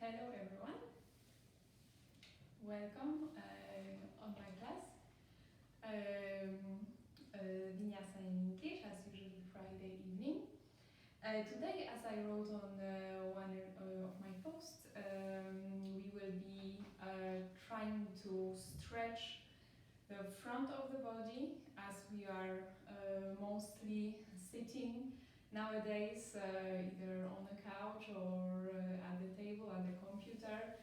Hello everyone, welcome on my class. Vinyasa in English as usual Friday evening. Today, as I wrote on one of my posts, we will be trying to stretch the front of the body as we are mostly sitting nowadays, either on the couch or at the table, at the computer.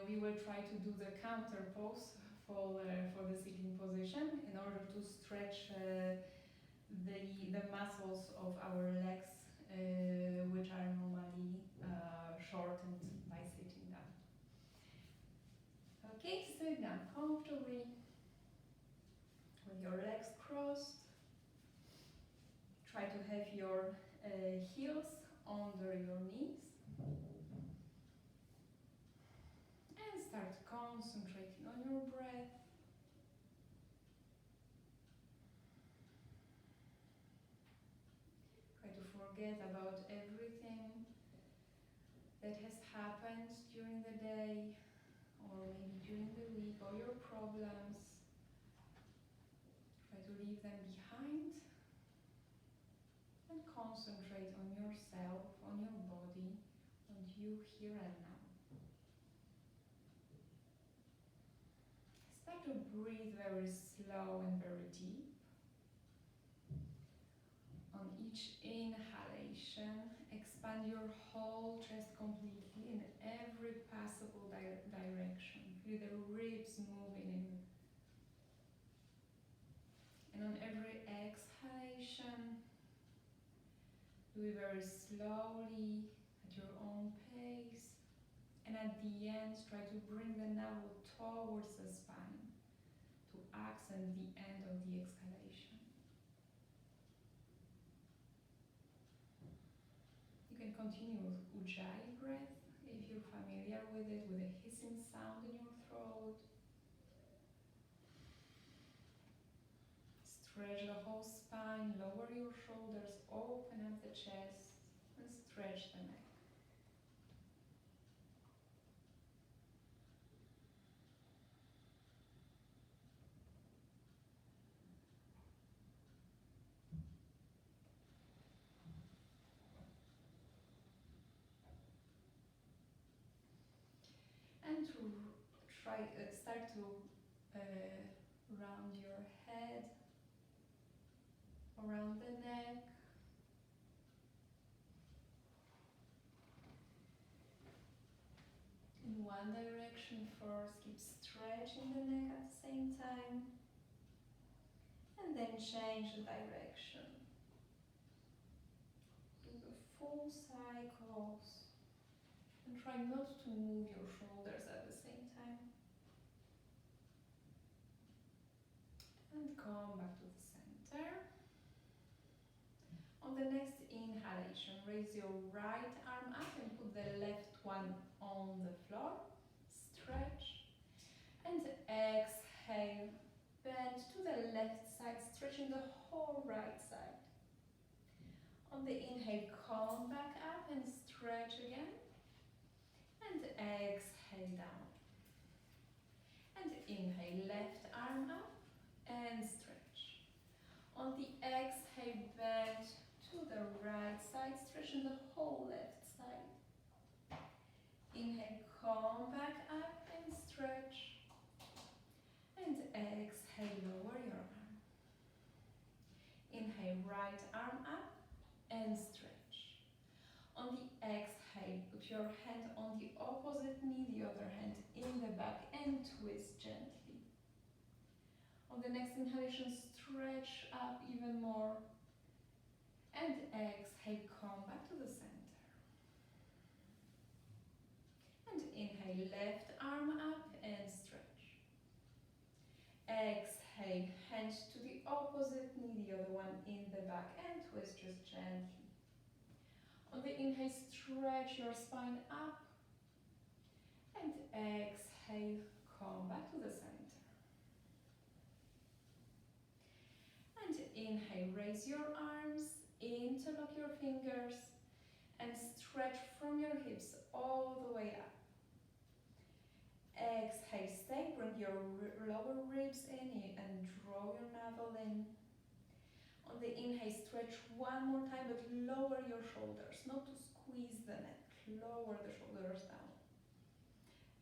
We will try to do the counter pose for the sitting position in order to stretch the muscles of our legs, which are normally shortened by sitting down. Okay, sit down comfortably with your legs crossed. Try to have your heels under your knees. And start concentrating on your breath. Try to forget about everything that has happened during the day, or maybe during the week, or your problems. Try to leave them behind. And concentrate on yourself, on your body, on you here and now. Start to breathe very slow and very deep. On each inhalation, expand your whole chest completely in every possible direction. Feel the ribs moving. And on every exhalation, do it very slowly, at your own pace. And at the end, try to bring the navel towards the spine to accent the end of the exhalation. You can continue with Ujjayi breath if you're familiar with it, with a hissing sound in your throat. Stretch the whole spine, lower your shoulders, open up the chest, and stretch the neck. And to start to round your head, around the neck. In one direction first, keep stretching the neck at the same time. And then change the direction. Do the full cycles. And try not to move your shoulders at the same time. And come back to the center. On the next inhalation, raise your right arm up and put the left one on the floor. Stretch. And exhale. Bend to the left side, stretching the whole right side. On the inhale, come back up and stretch again. And exhale down. And inhale, left arm up and stretch. On the exhale, bend to the right side, stretching the whole left side. Inhale, come back up and stretch. And exhale, lower your arm. Inhale, right arm up and stretch. On the exhale, put your hand on the opposite knee, the other hand in the back, and twist gently. On the next inhalation, stretch up even more. And exhale, come back to the center. And inhale, left arm up and stretch. Exhale, hand to the opposite knee, the other one in the back, and twist just gently. On the inhale, stretch your spine up. And exhale, come back to the center. And inhale, raise your arms, interlock your fingers, and stretch from your hips all your lower ribs in and draw your navel in. On the inhale, stretch one more time, but lower your shoulders, not to squeeze the neck. Lower the shoulders down.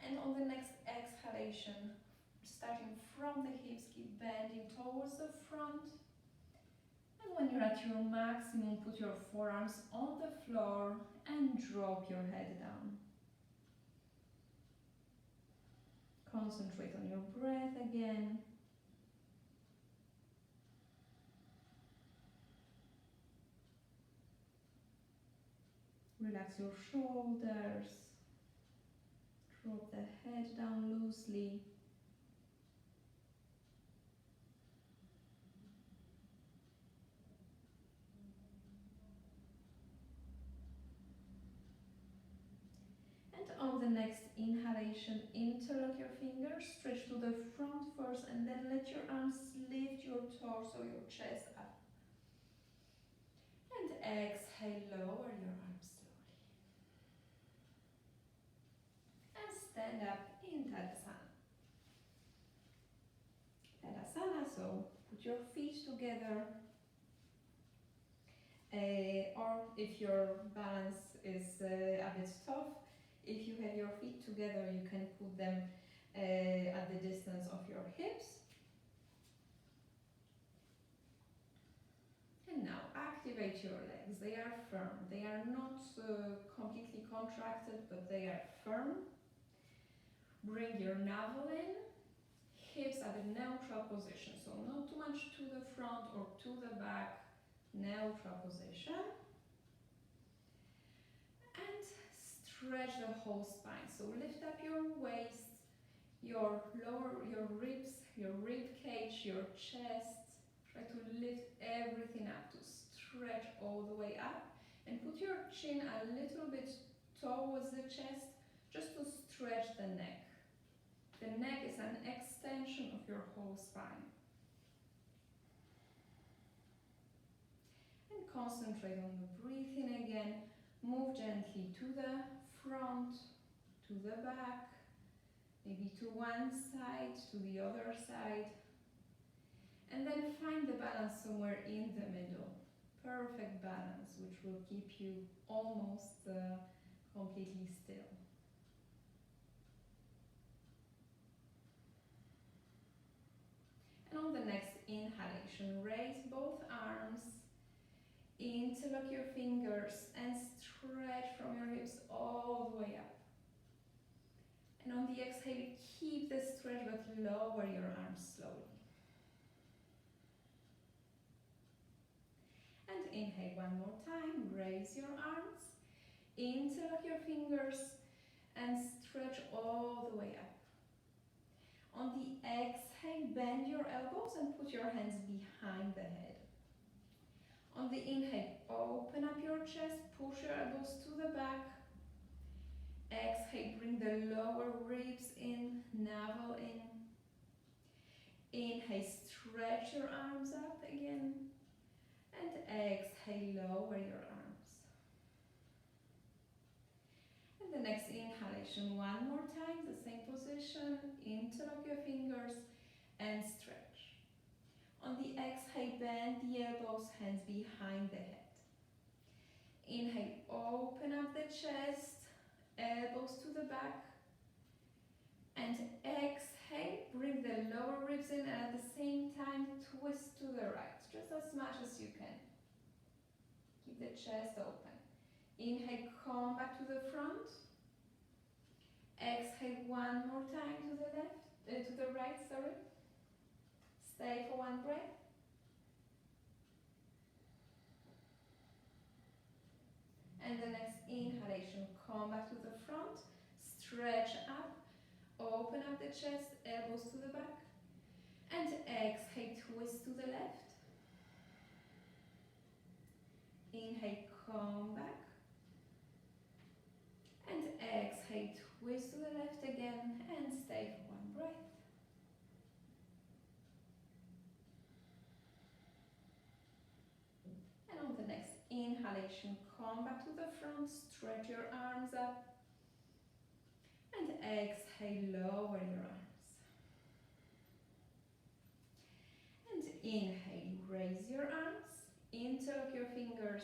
And on the next exhalation, starting from the hips, keep bending towards the front. And when you're at your maximum, put your forearms on the floor and drop your head down. Concentrate on your breath again. Relax your shoulders. Drop the head down loosely. And on the next inhalation, interlock your fingers, stretch to the front first, and then let your arms lift your torso, your chest up. And exhale, lower your arms slowly. And stand up in Tadasana. Tadasana, so put your feet together. Or if your balance is a bit tough, if you have your feet together, you can put them at the distance of your hips. And now activate your legs. They are firm. They are not completely contracted, but they are firm. Bring your navel in. Hips at a neutral position. So not too much to the front or to the back. Neutral position. And stretch the whole spine. So lift up your waist, your ribs, your rib cage, your chest. Try to lift everything up to stretch all the way up. And put your chin a little bit towards the chest, just to stretch the neck. The neck is an extension of your whole spine. And concentrate on the breathing again. Move gently to the front, to the back, maybe to one side, to the other side. And then find the balance somewhere in the middle. Perfect balance, which will keep you almost completely still. And on the next inhalation, raise both arms, interlock your fingers and stretch from your hips all the way up. And on the exhale, keep the stretch but lower your arms slowly. And inhale one more time, raise your arms, interlock your fingers and stretch all the way up. On the exhale, bend your elbows and put your hands behind the head. On the inhale, open up your chest, push your elbows to the back. Exhale, bring the lower ribs in, navel in. Inhale, stretch your arms up again. And exhale, lower your arms. And the next inhalation, one more time, the same position. Interlock your fingers and stretch. On the exhale, bend the elbows, hands behind the head. Inhale, open up the chest, elbows to the back. And exhale, bring the lower ribs in and at the same time twist to the right, just as much as you can. Keep the chest open. Inhale, come back to the front. Exhale one more time to the left, to the right, sorry. Stay for one breath. And the next inhalation, come back to the front, stretch up, open up the chest, elbows to the back. And exhale, twist to the left. Inhale, come back. And exhale, twist to the left again and stay for one breath. And on the next inhalation, come back to the front, stretch your arms up. And exhale, lower your arms. inhale, raise your arms, interlock your fingers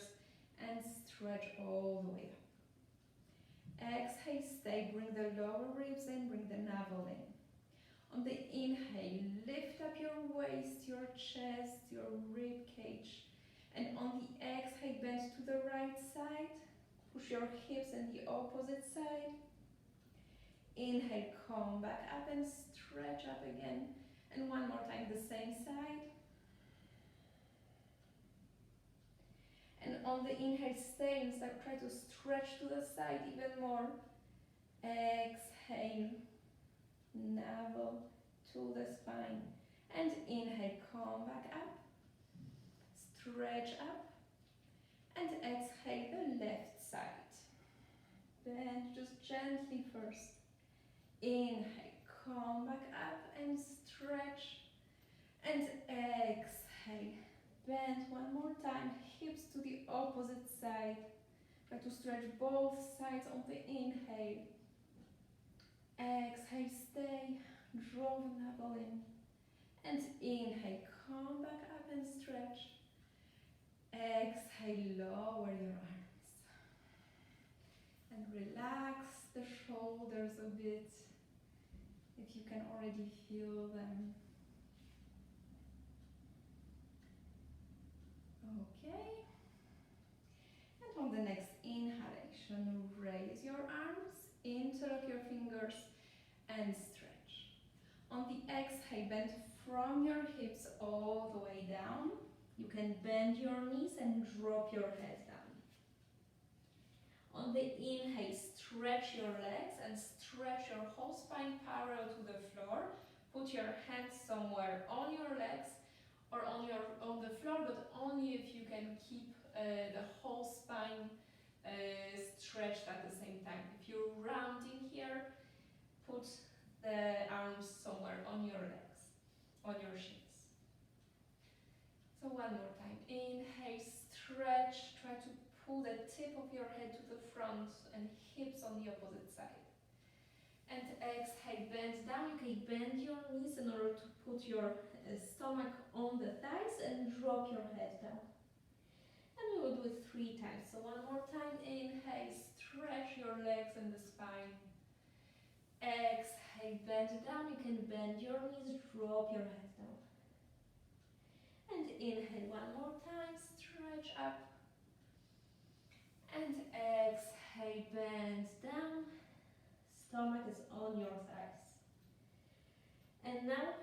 and stretch all the way up. Exhale, stay, bring the lower ribs in, bring the navel in. On the inhale, lift up your waist, your chest, your rib cage. And on the exhale, bend to the right side. Push your hips in the opposite side. Inhale, come back up and stretch up again. And one more time, the same side. And on the inhale, stay and try to stretch to the side even more. Exhale, navel to the spine. And inhale, come back up. Stretch up. And exhale, the left side. Bend just gently first. Inhale, come back up and stretch. And exhale. Bend one more time, hips to the opposite side. Try to stretch both sides on the inhale. Exhale, stay, draw the navel in. And inhale, come back up and stretch. Exhale, lower your arms. And relax the shoulders a bit, if you can already feel them. Okay. And on the next inhalation, raise your arms, interlock your fingers and stretch. On the exhale, bend from your hips all the way down. You can bend your knees and drop your head down. On the inhale, stretch your legs and stretch your whole spine parallel to the floor. Put your hands somewhere on your legs or on the floor, but only if you can keep the whole spine stretched at the same time. If you're rounding here, put the arms somewhere on your legs, on your shins. So one more time. Inhale, stretch, try to pull the tip of your head to the front and hips on the opposite side. And exhale, bend down. You can bend your knees in order to put your stomach on the thighs and drop your head down. And we will do it 3 times. So one more time. Inhale, stretch your legs and the spine. Exhale, bend down. You can bend your knees, drop your head down. And inhale one more time, stretch up. And exhale, bend down. Stomach is on your thighs. And now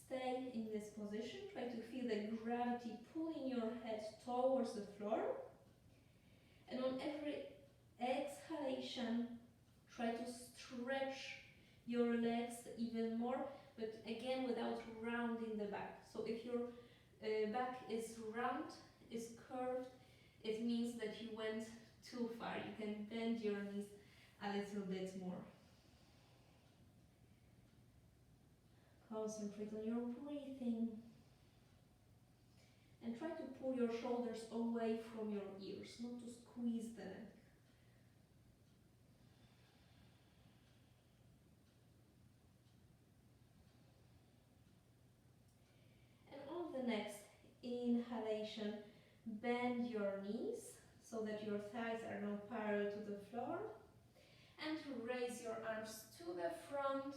stay in this position. Try to feel the gravity pulling your head towards the floor. And on every exhalation, try to stretch your legs even more, but again without rounding the back. So if your back is round, is curved, it means that you went too far. You can bend your knees a little bit more. Concentrate on your breathing. And try to pull your shoulders away from your ears, not to squeeze the neck. And on the next inhalation, bend your knees so that your thighs are now parallel to the floor. And raise your arms to the front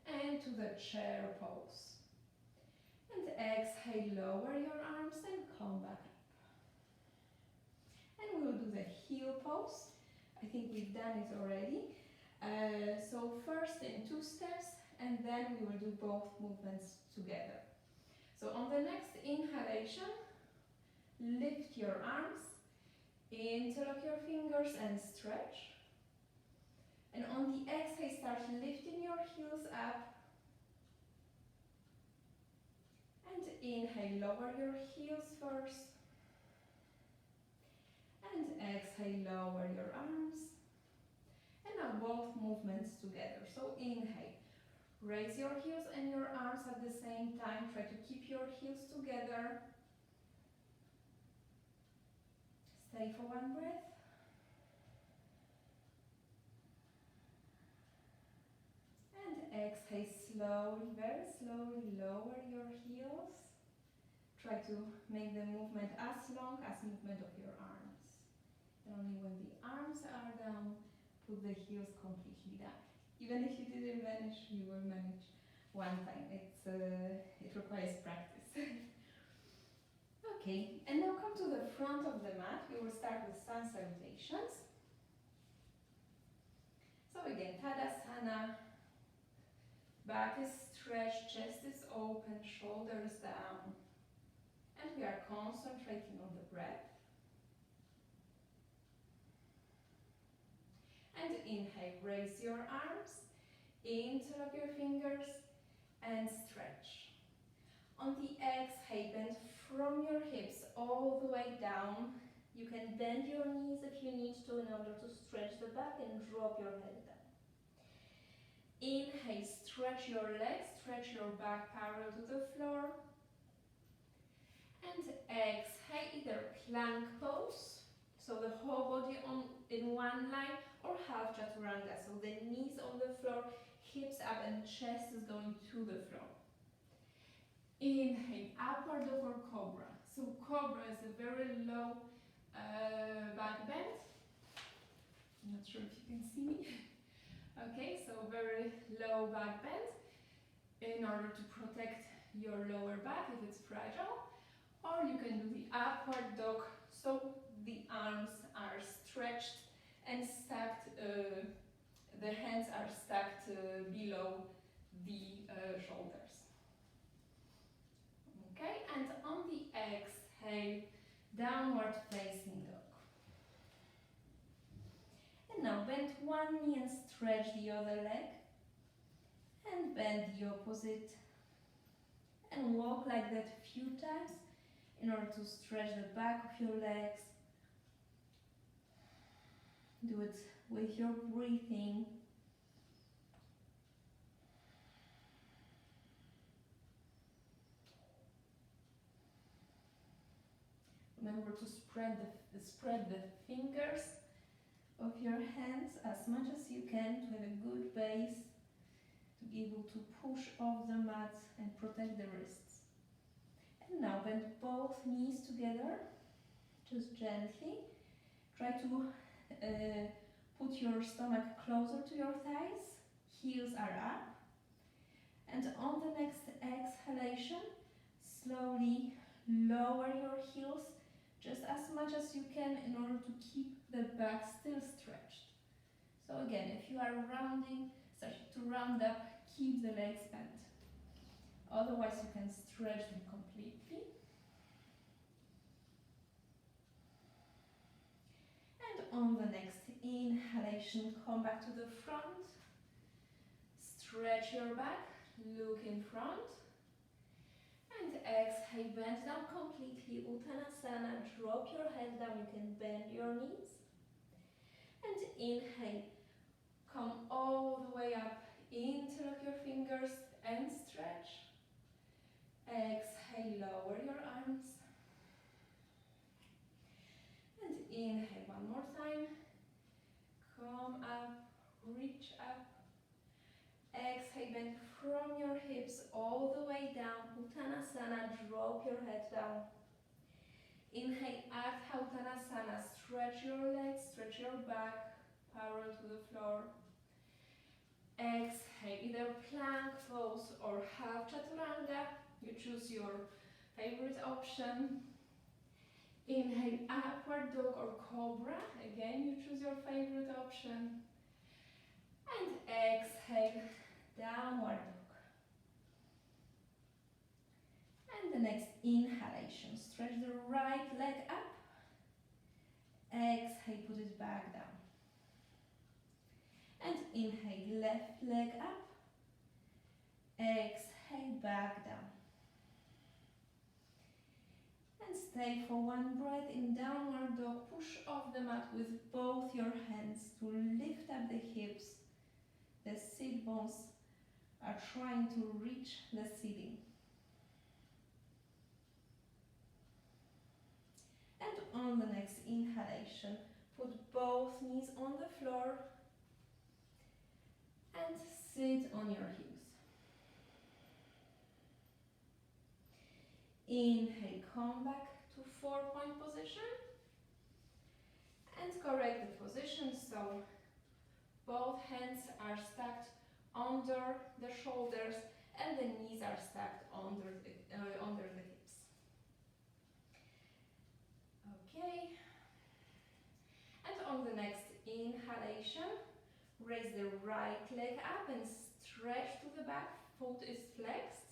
and to the chair pose. And exhale, lower your arms and come back up. And we will do the heel pose. I think we've done it already. So first in 2 steps, and then we will do both movements together. So on the next inhalation, lift your arms, interlock your fingers and stretch. And on the exhale, start lifting your heels up. And inhale, lower your heels first. And exhale, lower your arms. And now both movements together. So inhale, raise your heels and your arms at the same time. Try to keep your heels together. Stay for 1 breath. And exhale, slowly, very slowly lower your heels. try to make the movement as long as movement of your arms. And only when the arms are down, put the heels completely down. Even if you didn't manage, you will manage one time. It requires practice. Okay, and now come to the front of the mat. We will start with sun salutations. So again, Tadasana. Back is stretched, chest is open, shoulders down. And we are concentrating on the breath. And inhale, raise your arms, interlock your fingers and stretch. On the exhale, bend from your hips all the way down. You can bend your knees if you need to in order to stretch the back and drop your head down. Inhale, stretch your legs, stretch your back parallel to the floor. And exhale, either plank pose, so the whole body in one line, or half chaturanga, so the knees on the floor, hips up and chest is going to the floor. Inhale, upward dog or cobra. So cobra is a very low back bend. I'm not sure if you can see me. Okay, so very low back bend in order to protect your lower back if it's fragile. Or you can do the upward dog, so the arms are stretched and stacked, the hands are stacked below the shoulders. Okay, and on the exhale, downward facing dog. And now bend one knee and stretch the other leg. And bend the opposite. And walk like that a few times in order to stretch the back of your legs. Do it with your breathing. Remember to spread the fingers of your hands as much as you can to have a good base, to be able to push off the mat and protect the wrists. And now bend both knees together, just gently. Try to put your stomach closer to your thighs, heels are up. And on the next exhalation, slowly lower your heels just as much as you can in order to keep the back still stretched. So again, if you are start to round up, keep the legs bent. Otherwise you can stretch them completely. And on the next inhalation, come back to the front. Stretch your back, look in front. And exhale, bend down completely, Uttanasana, drop your head down, you can bend your knees. And inhale, come all the way up, interlock your fingers and stretch. Exhale, lower your arms. And inhale one more time. Come up, reach up. Exhale, bend from your hips all the way down. Uttanasana, drop your head down. Inhale, Ardha Uttanasana, stretch your legs, stretch your back, parallel to the floor. Exhale, either plank pose or half chaturanga. You choose your favorite option. Inhale, upward dog or cobra. Again, you choose your favorite option. And exhale, downward dog. And the next inhalation, stretch the right leg up. Exhale, put it back down. And inhale, left leg up. Exhale, back down. And stay for one breath in downward dog. Push off the mat with both your hands to lift up the hips. The sit bones are trying to reach the ceiling. And on the next inhalation, put both knees on the floor and sit on your heels. Inhale, come back to 4-point position. And correct the position, so both hands are stacked under the shoulders and the knees are stacked under the hips. Okay. And on the next inhalation, raise the right leg up and stretch to the back, foot is flexed.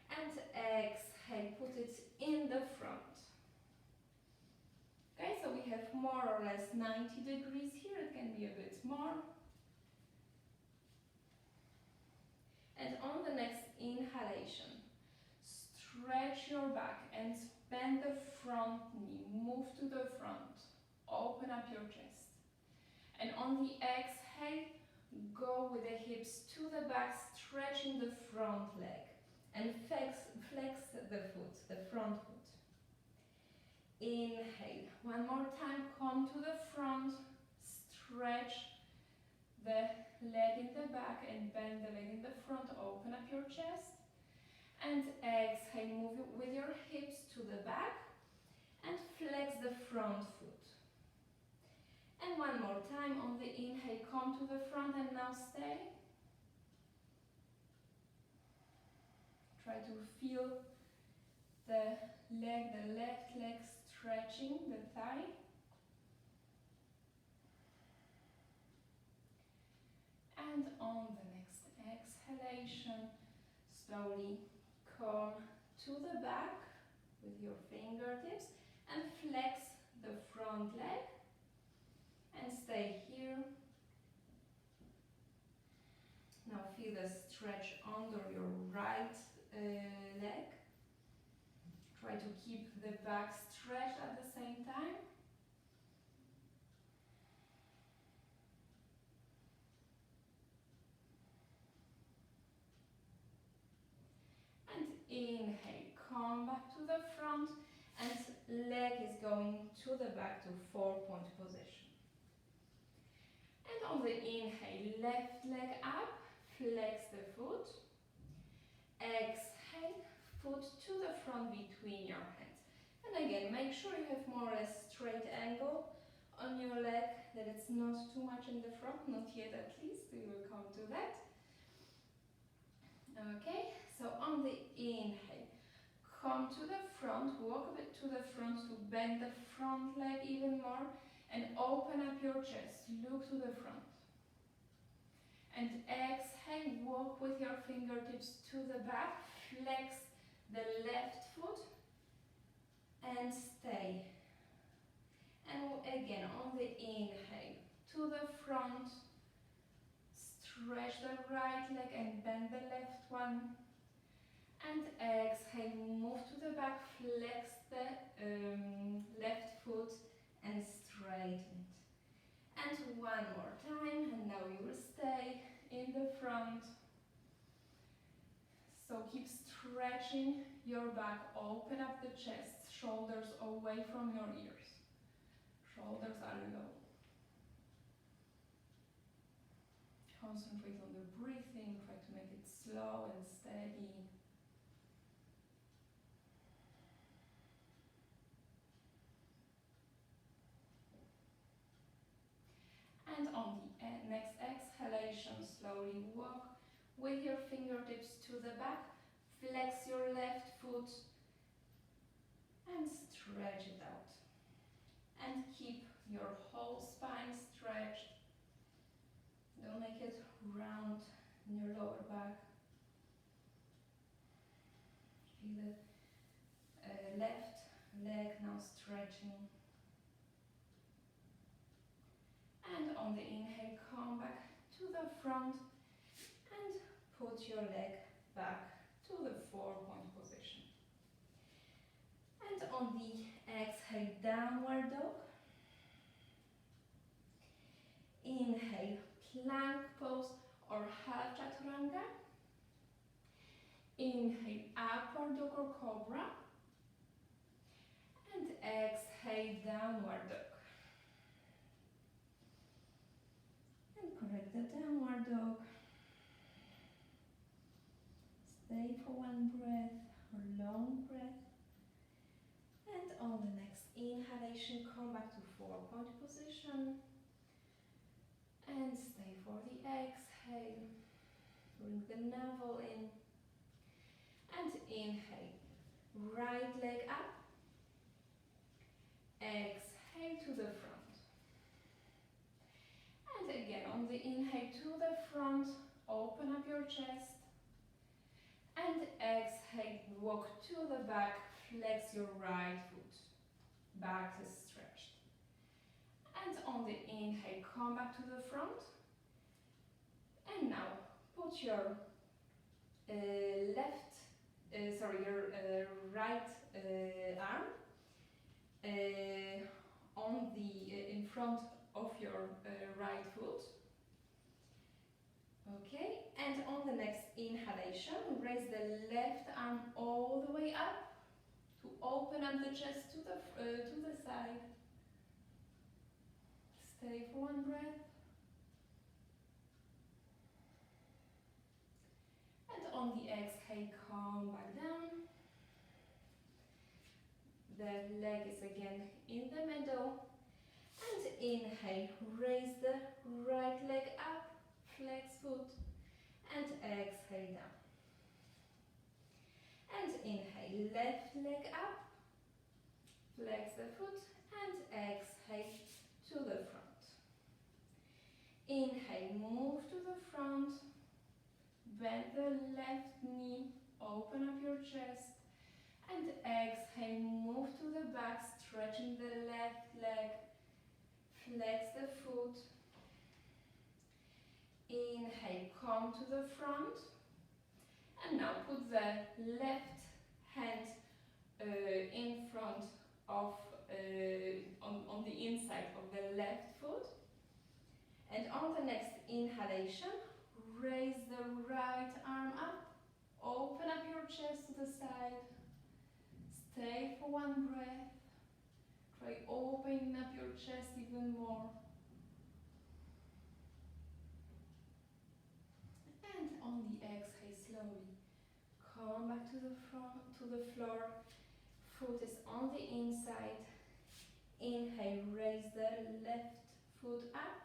And exhale, put it in the front. Okay, so we have more or less 90 degrees here, it can be a bit more. And on the next inhalation, stretch your back and bend the front knee, move to the front, open up your chest. And on the exhale, go with the hips to the back, stretching the front leg. And flex the foot, the front foot. Inhale. One more time, come to the front, stretch the leg in the back and bend the leg in the front, open up your chest. And exhale, move with your hips to the back and flex the front foot. And one more time, on the inhale, come to the front and now stay. Try to feel the left leg stretching the thigh. And on the next exhalation, slowly come to the back with your fingertips and flex the front leg. And stay here. Now feel the stretch under your right leg. Try to keep the back stretched at the same time. And inhale, come back to the front and leg is going to the back to 4-point position. And on the inhale, left leg up, flex the foot. Exhale, foot to the front between your hands. And again, make sure you have more or less straight angle on your leg, that it's not too much in the front, not yet at least, we will come to that. Okay, so on the inhale, come to the front, walk a bit to the front to bend the front leg even more and open up your chest, look to the front. And exhale, walk with your fingertips to the back, flex the left foot and stay. And again, on the inhale, to the front, stretch the right leg and bend the left one. And exhale, move to the back, flex the left foot and straighten it. And one more time, and now you will stay in the front. So keep stretching your back, open up the chest, shoulders away from your ears. Shoulders are low. Concentrate on the breathing, try to make it slow and steady. And on the next exhalation, slowly walk with your fingertips to the back, flex your left foot and stretch it out. And keep your whole spine stretched. Don't make it round in your lower back. Feel the left leg now stretching. And on the inhale, come back to the front and put your leg back to the 4-point position. And on the exhale, downward dog. Inhale, plank pose or half chaturanga. Inhale, upward dog or cobra. And exhale, downward dog. And correct the downward dog. Stay for one breath or long breath. inhalation, come back to 4-point position. And stay for the exhale. Bring the navel in. And inhale. Right leg up. Exhale to the front. And again, on the inhale to the front, open up your chest. And exhale, walk to the back, flex your right foot. Back is stretched. And on the inhale, come back to the front. And now put your right arm on the in front of your right foot. Okay, and on the next inhalation, raise the left arm all the way up to open up the chest to the side. Stay for one breath. And on the exhale, come back down. The leg is again in the middle. And inhale, raise the right leg up, flex foot, and exhale down. And inhale, left leg up, flex the foot, and exhale to the front. Inhale, move to the front, bend the left knee, open up your chest, and exhale, move to the back, stretching the left leg, flex the foot. Inhale, come to the front, and now put the left hand in front of, on the inside of the left foot. And on the next inhalation, raise the right arm up, open up your chest to the side, stay for one breath, try opening up your chest even more. And on the exhale, slowly come back to the front, to the floor, foot is on the inside. Inhale, raise the left foot up,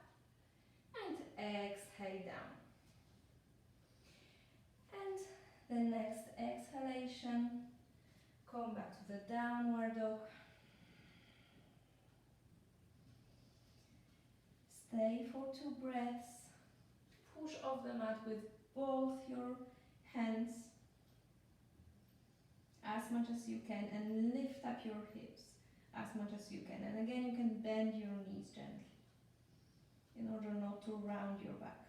and exhale down. And the next exhalation, come back to the downward dog. Stay for 2 breaths. Push off the mat with both your hands as much as you can, and lift up your hips as much as you can. And again, you can bend your knees gently in order not to round your back.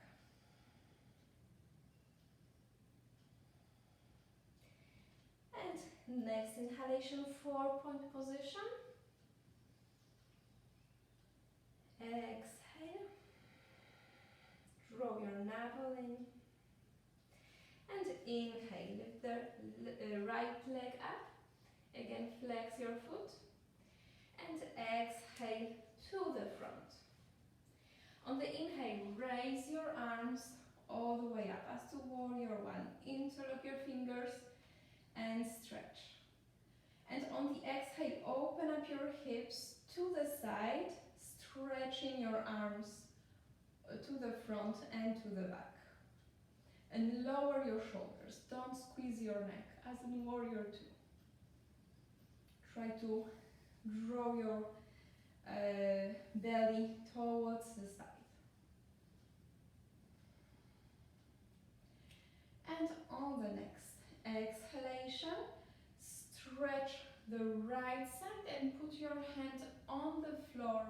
And next inhalation, 4-point position. Exhale. Draw your navel in. And inhale, lift the right leg up. Again, flex your foot. And exhale to the front. On the inhale, raise your arms all the way up as to warrior 1. Interlock your fingers and stretch. And on the exhale, open up your hips to the side, stretching your arms to the front and to the back. And lower your shoulders. Don't squeeze your neck as in warrior 2. Try to draw your belly towards the side. And on the next exhalation, stretch the right side and put your hand on the floor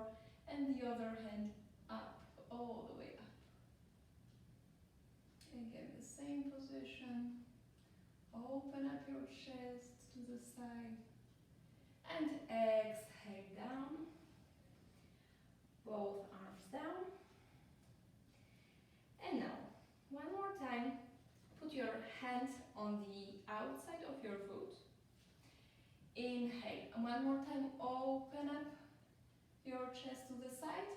and the other hand up, all the way up. Again, the same position. Open up your chest to the side and exhale down. Both arms down. And now, one more time, put your hand on the outside of your foot. Inhale. And one more time, open up your chest to the side.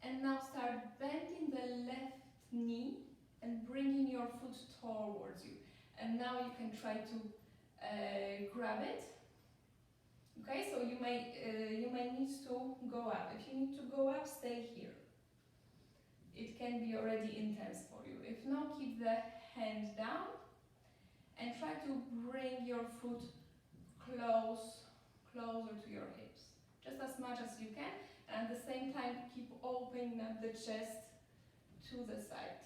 And now start bending the left knee and bringing your foot towards you. And now you can try to grab it Okay, so you may need to go up. If you need to go up, stay here. It can be already intense for you. If not, keep the hand down and try to bring your foot closer to your hips, just as much as you can, and at the same time keep opening up the chest to the side.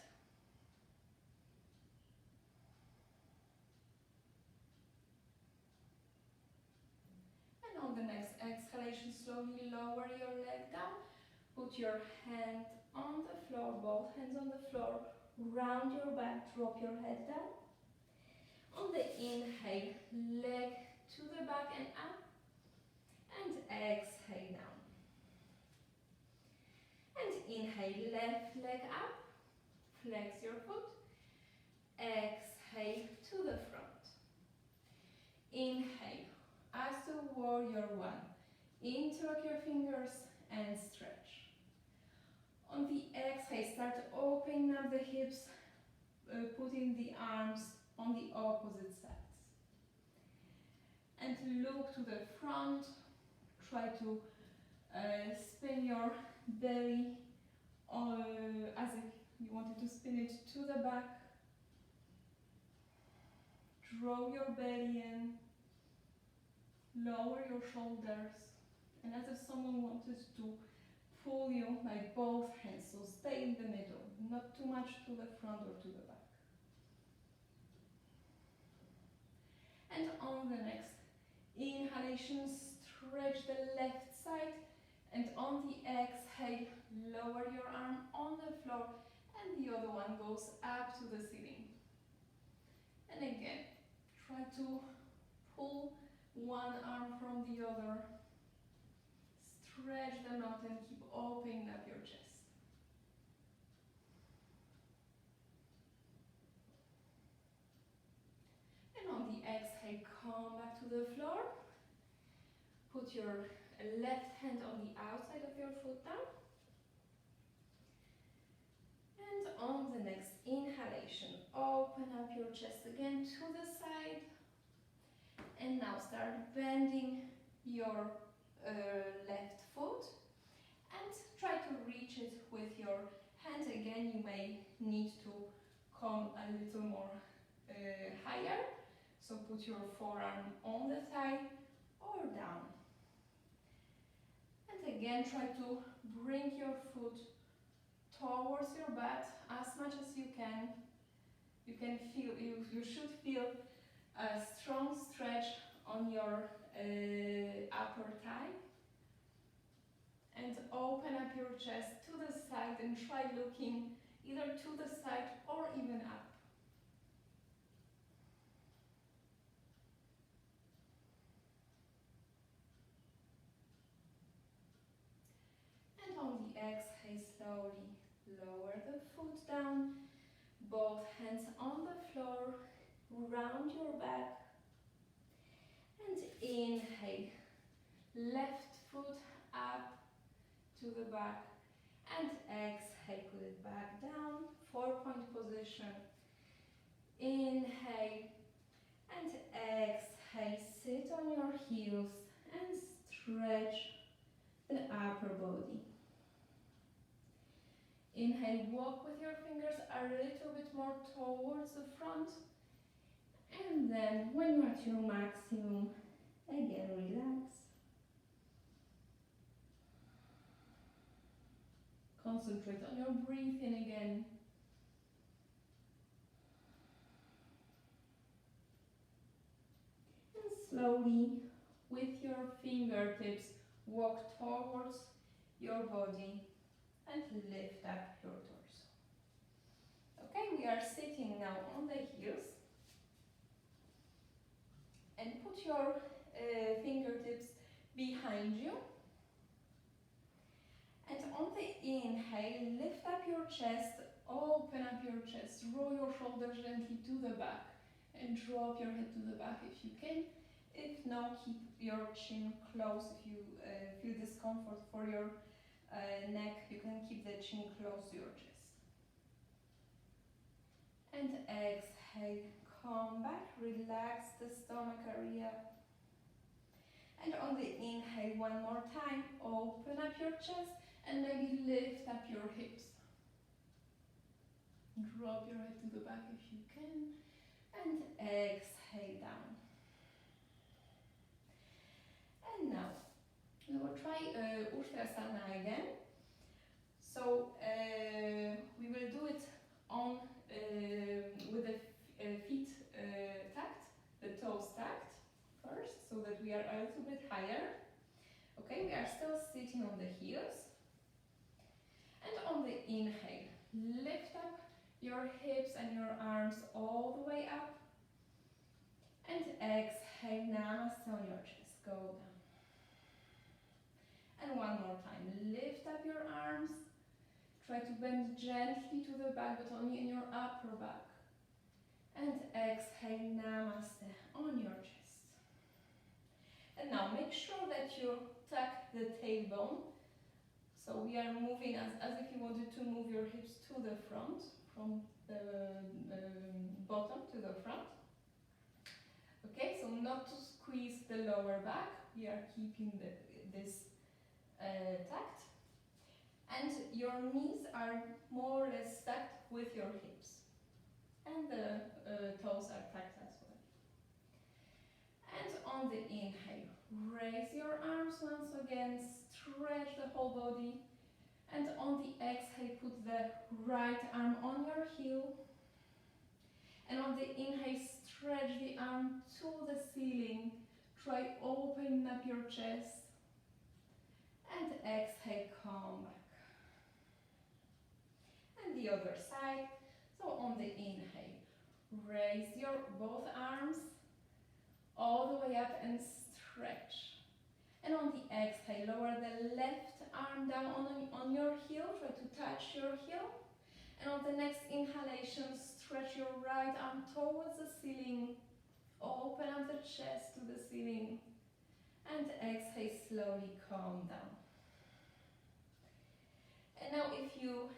And on the next exhalation, slowly lower your leg down, put your hand on the floor, both hands on the floor, round your back, drop your head down. On the inhale, leg to the back and up, and exhale down. And inhale, left leg up, flex your foot, exhale to the front. Inhale, as a warrior one, interlock your fingers and stretch. On the exhale, start opening up the hips, putting the arms on the opposite sides. And look to the front, try to spin your belly as if you wanted to spin it to the back. Draw your belly in, lower your shoulders, and as if someone wanted to pull you by both hands, so stay in the middle, not too much to the front or to the back. And on the next inhalation, stretch the left side, and on the exhale, lower your arm on the floor, and the other one goes up to the ceiling. And again, try to pull one arm from the other, stretch them out and keep opening up your chest. And on the exhale, come back to the floor. Put your left hand on the outside of your foot down. And on the next inhalation, open up your chest again to the side. And now start bending your left foot and try to reach it with your hand. Again, you may need to come a little more higher. So put your forearm on the thigh or down. And again, try to bring your foot towards your butt as much as you can. You can feel, you should feel a strong stretch on your upper thigh. And open up your chest to the side and try looking either to the side or even up. And on the exhale, slowly lower the foot down, both hands on the floor, round your back. And inhale, left foot up to the back, and exhale, put it back down, 4-point position. Inhale and exhale, sit on your heels and stretch the upper body. Inhale, walk with your fingers a little bit more towards the front, and then when you're at your maximum, again relax. Concentrate on your breathing again. And slowly, with your fingertips, walk towards your body and lift up your torso. Okay, we are sitting now on the heels. And put your fingertips behind you. And on the inhale, lift up your chest, open up your chest, roll your shoulders gently to the back and drop your head to the back if you can. If not, keep your chin close. If you feel discomfort for your neck, you can keep the chin close to your chest. And exhale, come back, relax the stomach area. And on the inhale, one more time, open up your chest and maybe lift up your hips. Drop your head to the back if you can, and exhale down. And now, we will try Ustrasana again. So we will do it on with the feet tucked, the toes tucked first, so that we are a little bit higher. Okay, we are still sitting on the heels. And on the inhale, lift up your hips and your arms all the way up. And exhale, namaste on your chest, go down. And one more time, lift up your arms. Try to bend gently to the back, but only in your upper back. And exhale, namaste on your chest. And now make sure that you tuck the tailbone. So we are moving as if you wanted to move your hips to the front, from the bottom to the front. Okay, so not to squeeze the lower back. We are keeping this tucked. And your knees are more or less stacked with your hips. And the toes are tucked as well. And on the inhale, raise your arms once again, stretch the whole body. And on the exhale, put the right arm on your heel. And on the inhale, stretch the arm to the ceiling. Try opening up your chest. And exhale, come back. And the other side. So on the inhale, raise your both arms all the way up and stretch. And on the exhale, lower the left arm down on your heel. Try to touch your heel. And on the next inhalation, stretch your right arm towards the ceiling. Open up the chest to the ceiling. And exhale, slowly calm down. And now if you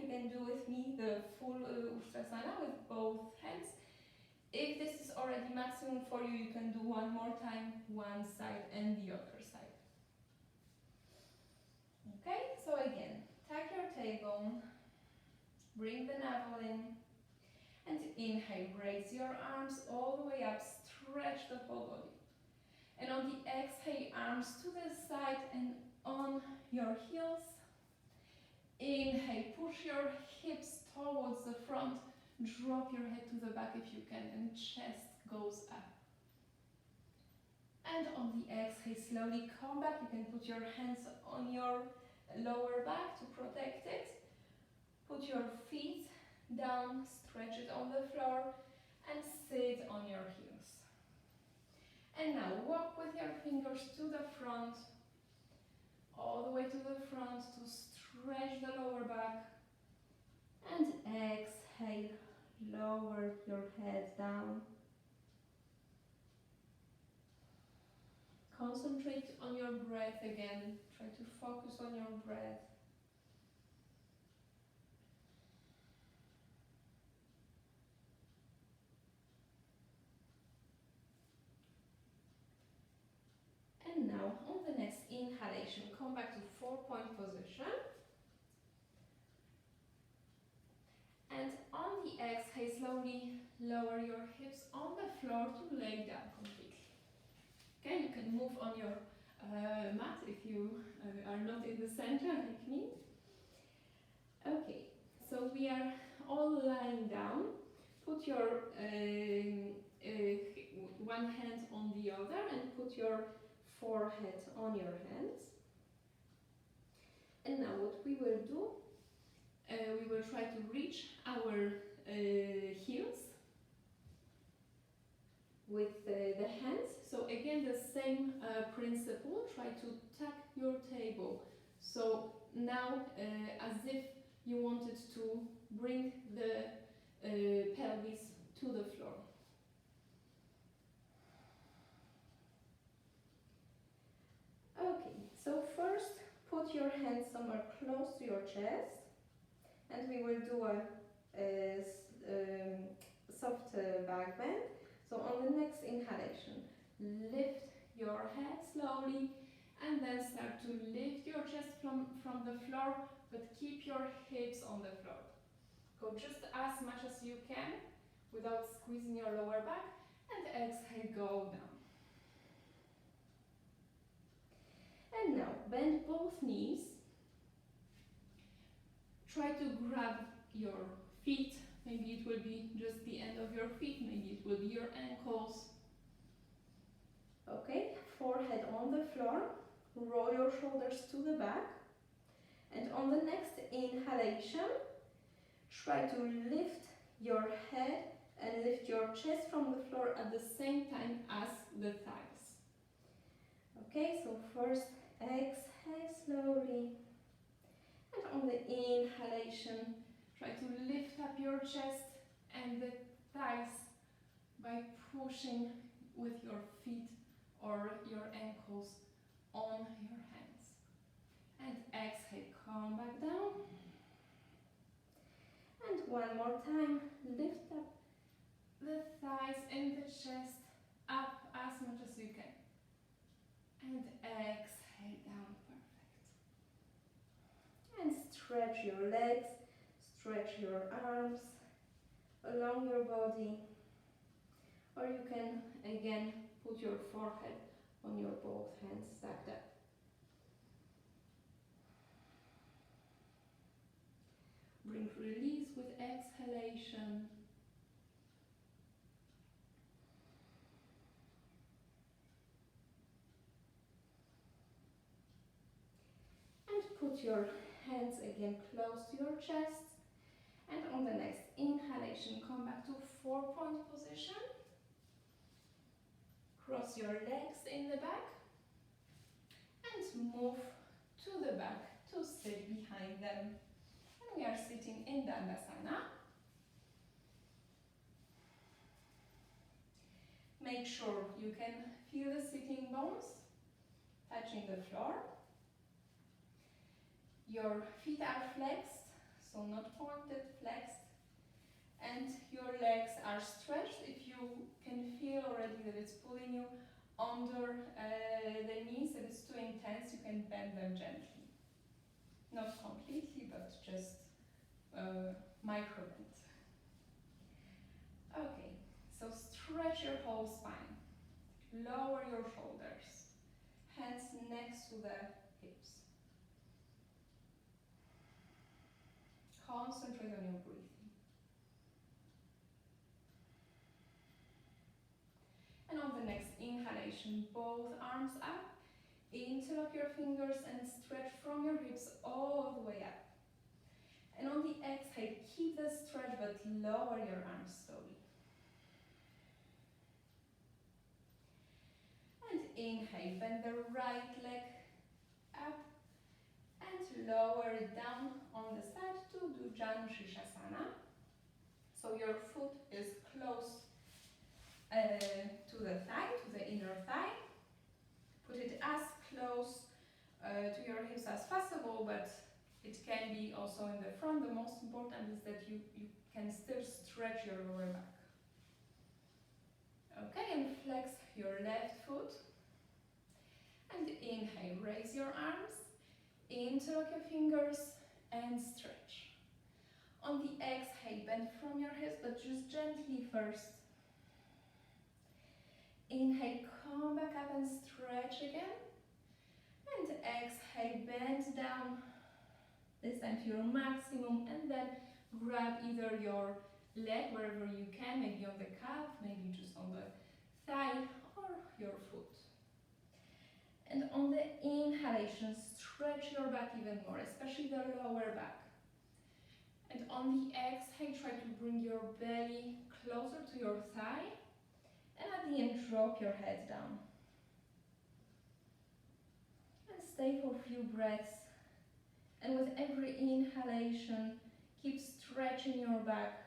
can do with me the full Ustrasana with both hands. If this is already maximum for you, you can do one more time, one side and the other side. Okay, so again, tuck your tailbone, bring the navel in, and inhale, raise your arms all the way up, stretch the whole body. And on the exhale, arms to the side and on your heels. Inhale, push your hips towards the front, drop your head to the back if you can, and chest goes up. And on the exhale, slowly come back. You can put your hands on your lower back to protect it. Put your feet down, stretch it on the floor, and sit on your heels. And now walk with your fingers to the front, all the way to the front to stretch the lower back. And exhale, lower your head down. Concentrate on your breath again. Try to focus on your breath. And now, on the next inhalation, come back to 4-point position. And on the exhale, slowly lower your hips on the floor to lay down completely. Okay, you can move on your mat if you are not in the center like me. Okay, so we are all lying down. Put your one hand on the other and put your forehead on your hands. And now what we will do, we will try to reach our heels with the hands. So again, the same principle, try to tuck your table. So now as if you wanted to bring the pelvis to the floor. Okay, so first put your hands somewhere close to your chest, and we will do a soft back bend. So on the next inhalation, lift your head slowly, and then start to lift your chest from the floor, but keep your hips on the floor. Go just as much as you can without squeezing your lower back, and exhale, go down. And now bend both knees. Try to grab your feet. Maybe it will be just the end of your feet, maybe it will be your ankles. Okay, forehead on the floor. Roll your shoulders to the back. And on the next inhalation, try to lift your head and lift your chest from the floor at the same time as the thighs. Okay, so first exhale slowly. And on the inhalation, try to lift up your chest and the thighs by pushing with your feet or your ankles on your hands. And exhale, come back down. And one more time, lift up the thighs and the chest up as much as you can. And exhale down, perfect. And stretch your legs, stretch your arms along your body. Or you can again put your forehead on your both hands stacked up. Bring release with exhalation. And put your hands again close to your chest. And on the next inhalation, come back to 4-point position. Cross your legs in the back. And move to the back to sit behind them. And we are sitting in Dandasana. Make sure you can feel the sitting bones touching the floor. Your feet are flexed, so not pointed, flexed. And your legs are stretched. If you can feel already that it's pulling you under the knees and it's too intense, you can bend them gently. Not completely, but just micro bend. Okay, so stretch your whole spine. Lower your shoulders. Hands next to the hips. Concentrate on your breathing. And on the next inhalation, both arms up. Interlock your fingers and stretch from your hips all the way up. And on the exhale, keep the stretch but lower your arms slowly. And inhale, bend the right leg up and lower it down on the side to do Janu Shirshasana. So your foot is close to the thigh, to the inner thigh. Put it as close to your hips as possible, but it can be also in the front. The most important is that you can still stretch your lower back. Okay, and flex your left foot. And inhale, raise your arms, interlock your fingers and stretch. On the exhale, bend from your hips, but just gently first. Inhale, come back up and stretch again. And exhale, bend down. This time to your maximum, and then grab either your leg wherever you can, maybe on the calf, maybe just on the thigh or your foot. And on the inhalation, stretch your back even more, especially the lower back. And on the exhale, try to bring your belly closer to your thigh. And at the end, drop your head down. And stay for a few breaths. And with every inhalation, keep stretching your back.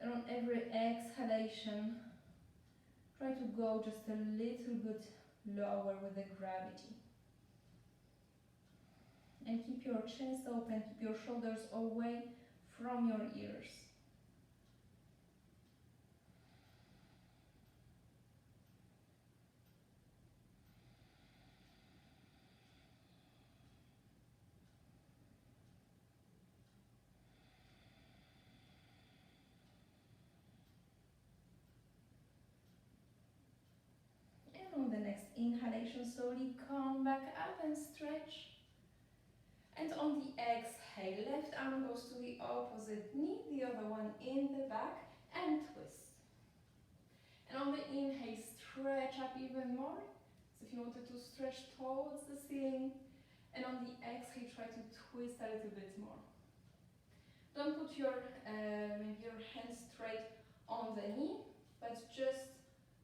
And on every exhalation, try to go just a little bit lower with the gravity. And keep your chest open, keep your shoulders away from your ears. inhalation, slowly come back up and stretch. And on the exhale, left arm goes to the opposite knee, the other one in the back, and twist. And on the inhale, stretch up even more. So if you wanted to stretch towards the ceiling. And on the exhale, try to twist a little bit more. Don't put your maybe your hands straight on the knee, but just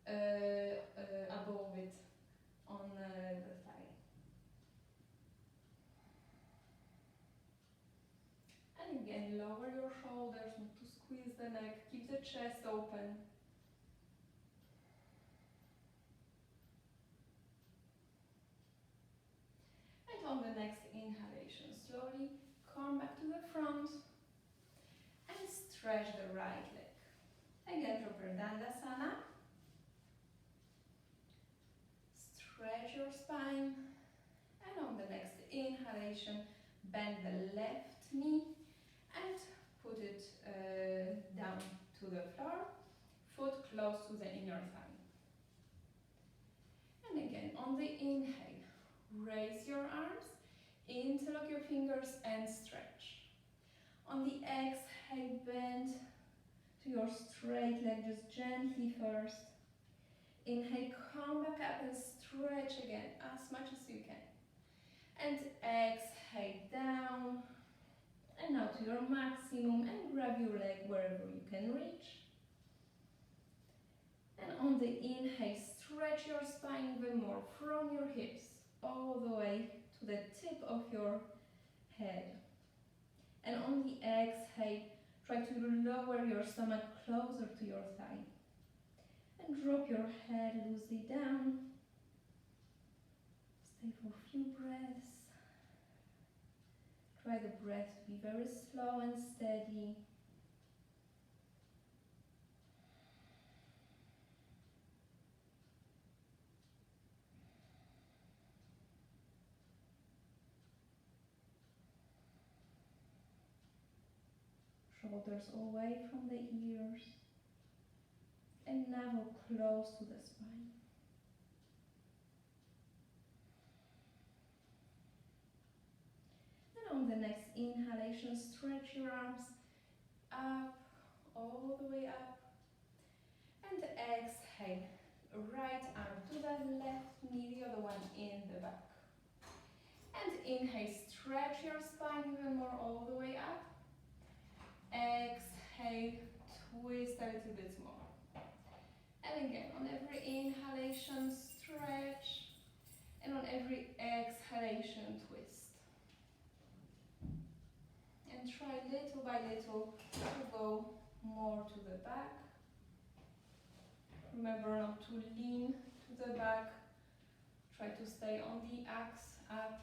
above it on the thigh. And again, lower your shoulders, not to squeeze the neck, keep the chest open. And on the next inhalation, slowly come back to the front and stretch the right leg. Again, drop your dandasana. Stretch your spine. And on the next inhalation, bend the left knee and put it down to the floor, foot close to the inner thigh. And again, on the inhale, raise your arms, interlock your fingers and stretch. On the exhale, bend to your straight leg, just gently first. Inhale, come back up and stretch again as much as you can. And exhale down. And now to your maximum and grab your leg wherever you can reach. And on the inhale, stretch your spine even more from your hips all the way to the tip of your head. And on the exhale, try to lower your stomach closer to your thigh. And drop your head loosely down. Stay for a few breaths. Try the breath to be very slow and steady. Shoulders away from the ears and navel close to the spine. And on the next inhalation, stretch your arms up, all the way up. And exhale, right arm to the left knee, the other one in the back. And inhale, stretch your spine even more all the way up. Exhale, twist a little bit more. And again, on every inhalation, stretch. And on every exhalation, twist. And try little by little to go more to the back. Remember not to lean to the back. Try to stay on the axe up.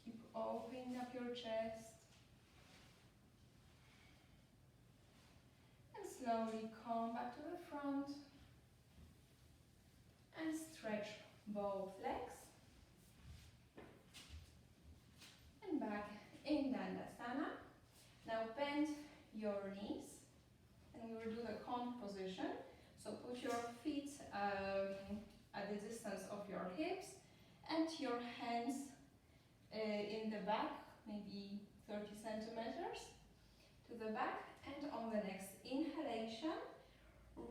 Keep opening up your chest. And slowly come back to the front. And stretch both legs. And back in Dandasana. Now bend your knees. And we will do the cone position. So put your feet at the distance of your hips. And your hands in the back, maybe 30 centimeters to the back. And on the next inhalation,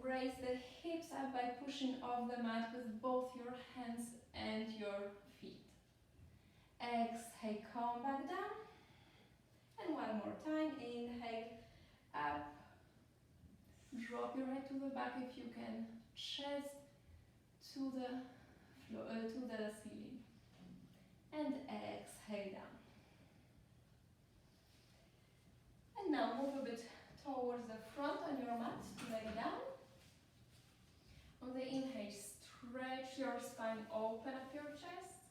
raise the hips up by pushing off the mat with both your hands and your feet. Exhale, come back down. And one more time, inhale, up. Drop your head to the back if you can. Chest to the floor, to the ceiling. And exhale down. And now move a bit towards the front on your mat, lay down. On the inhale, stretch your spine, open up your chest.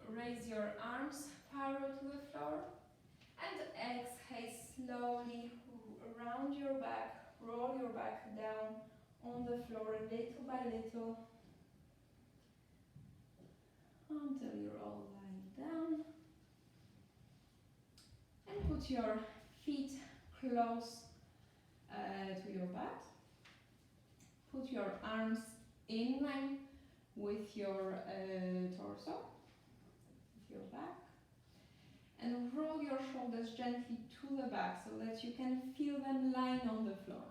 Raise your arms parallel to the floor. And exhale, slowly round your back, roll your back down on the floor little by little until you're all lying down. And put your feet close to your butt. Put your arms in line with your torso, with your back. And roll your shoulders gently to the back so that you can feel them lying on the floor.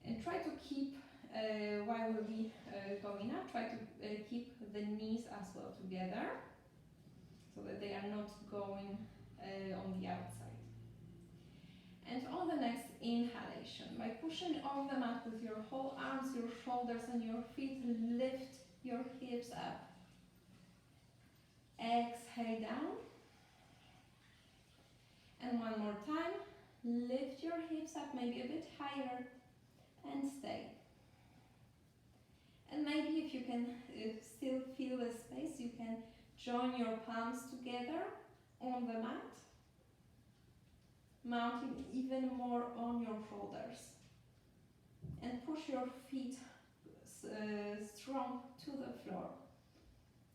And try to keep, while we'll be going up, try to keep the knees as well together so that they are not going on the outside. And on the next inhalation, by pushing off the mat with your whole arms, your shoulders and your feet, lift your hips up. Exhale down. And one more time, lift your hips up maybe a bit higher and stay. And maybe if you can still feel the space, you can join your palms together on the mat, mounting even more on your shoulders. And push your feet strong to the floor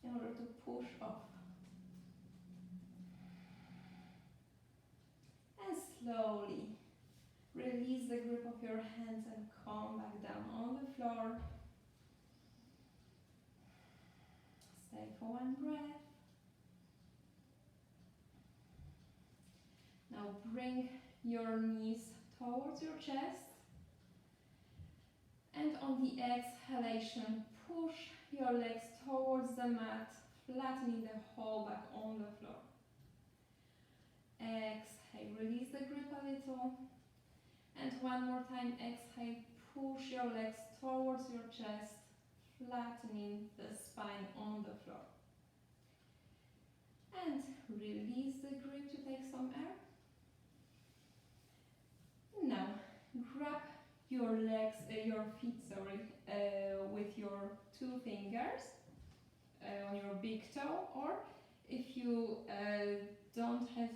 in order to push off. And slowly release the grip of your hands and come back down on the floor. Stay for one breath. Now bring your knees towards your chest. And on the exhalation, push your legs towards the mat, flattening the whole back on the floor. Exhale, release the grip a little. And one more time, exhale, push your legs towards your chest, flattening the spine on the floor. And release the grip to take some air. Now, grab your legs, your feet, with your two fingers on your big toe, or if you don't have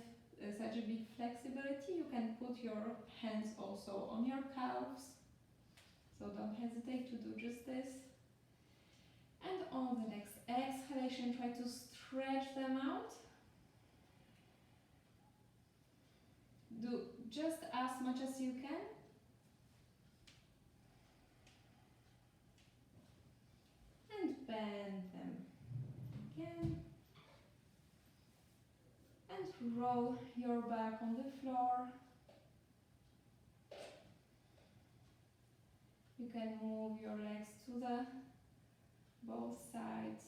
such a big flexibility, you can put your hands also on your calves. So don't hesitate to do just this. And on the next exhalation, try to stretch them out. Do just as much as you can. And bend them again. And roll your back on the floor. You can move your legs to the both sides.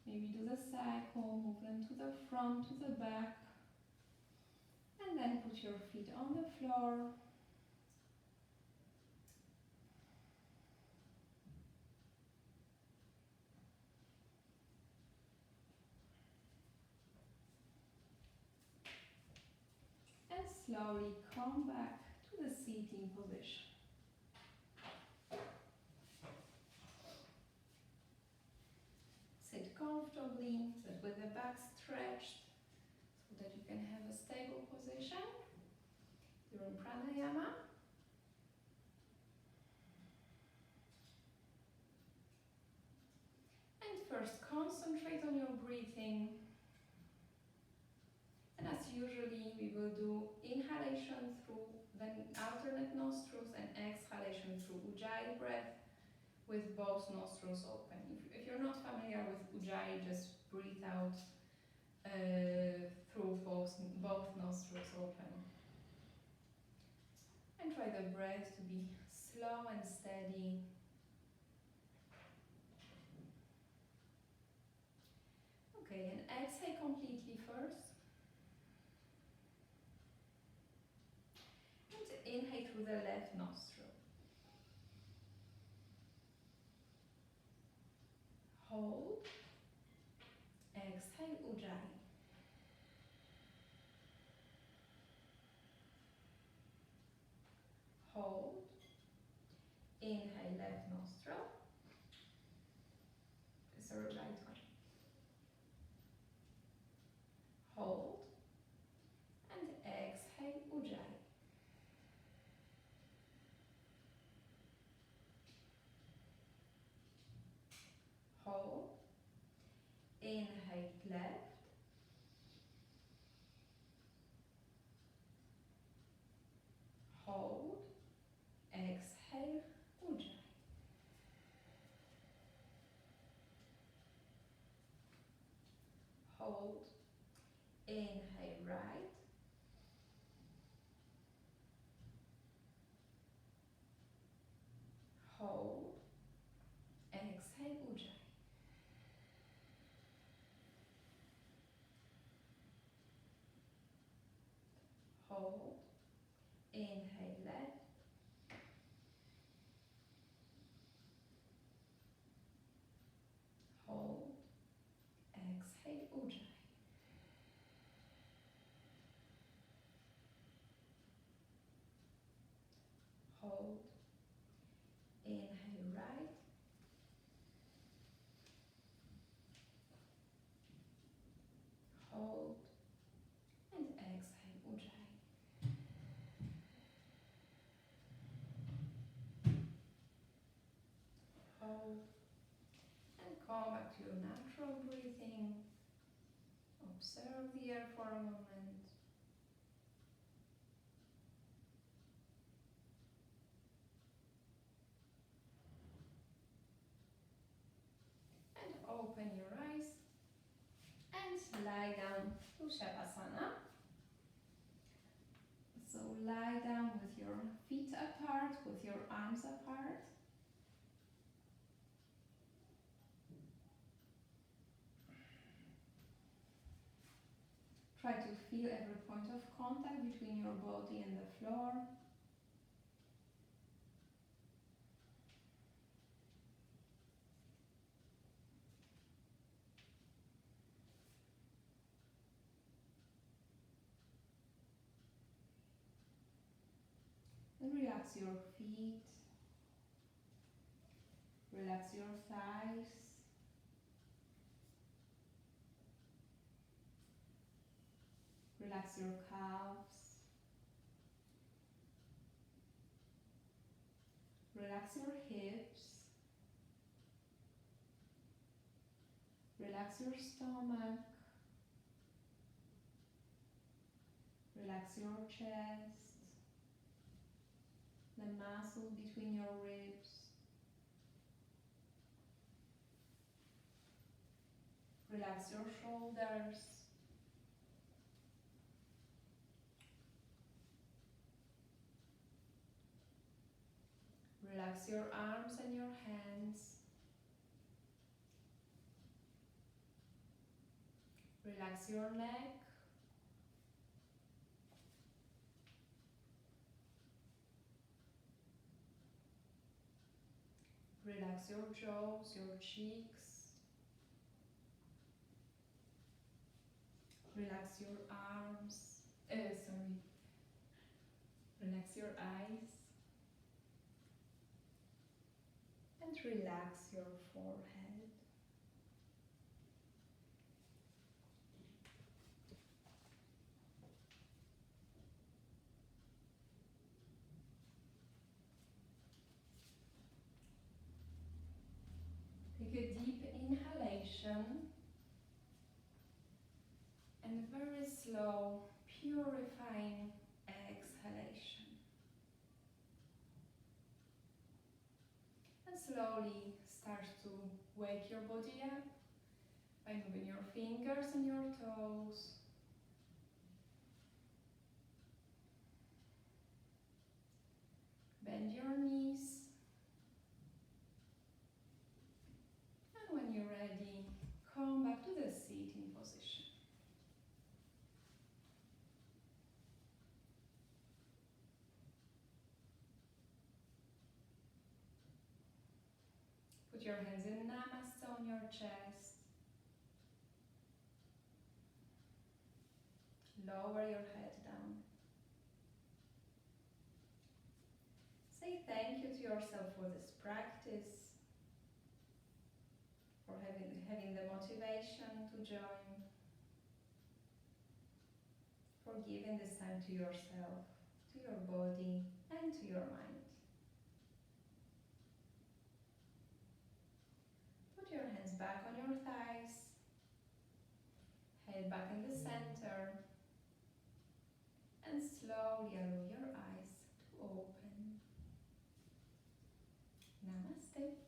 Maybe do the cycle, move them to the front, to the back. And then put your feet on the floor. And slowly come back to the seating position. Sit comfortably, sit with the back stretched so that you can have a stable position during pranayama. And first concentrate on your breathing. And as usually, we will do inhalation through the alternate nostrils and exhalation through Ujjayi breath with both nostrils open. If you're not familiar with Ujjayi, just breathe out through both nostrils open. And try the breath to be slow and steady. Okay, and exhale completely first. Inhale through the left nostril. Hold. Exhale, Ujjayi. Hold. Inhale, left nostril. Sorry, right one. hold, inhale right, hold, exhale ujjayi, hold, inhale left, hold, exhale ujjayi, hold, inhale right, hold, and exhale ujjayi. Hold, and come back to your natural breathing. Observe the air for a moment. And open your eyes and lie down to Shavasana. So lie down with your feet apart, with your arms apart. Try to feel every point of contact between your body and the floor. And relax your feet. Relax your thighs. Relax your calves. Relax your hips. Relax your stomach. Relax your chest. The muscle between your ribs. Relax your shoulders. Relax your arms and your hands. Relax your neck. Relax your jaws, your cheeks. Relax your arms. Relax your eyes. And relax your forehead. Take a deep inhalation and very slow, purifying exhalation. And slowly start to wake your body up by moving your fingers and your toes. Bend your knees. And when you're ready, come back to the seating position. Put your hands in Namaste on your chest. Lower your head down. Say thank you to yourself for this practice, for having the motivation to join, for giving this time to yourself, to your body, and to your mind. Put your hands back on your thighs, head back in the center, and slowly allow your eyes to open. Namaste.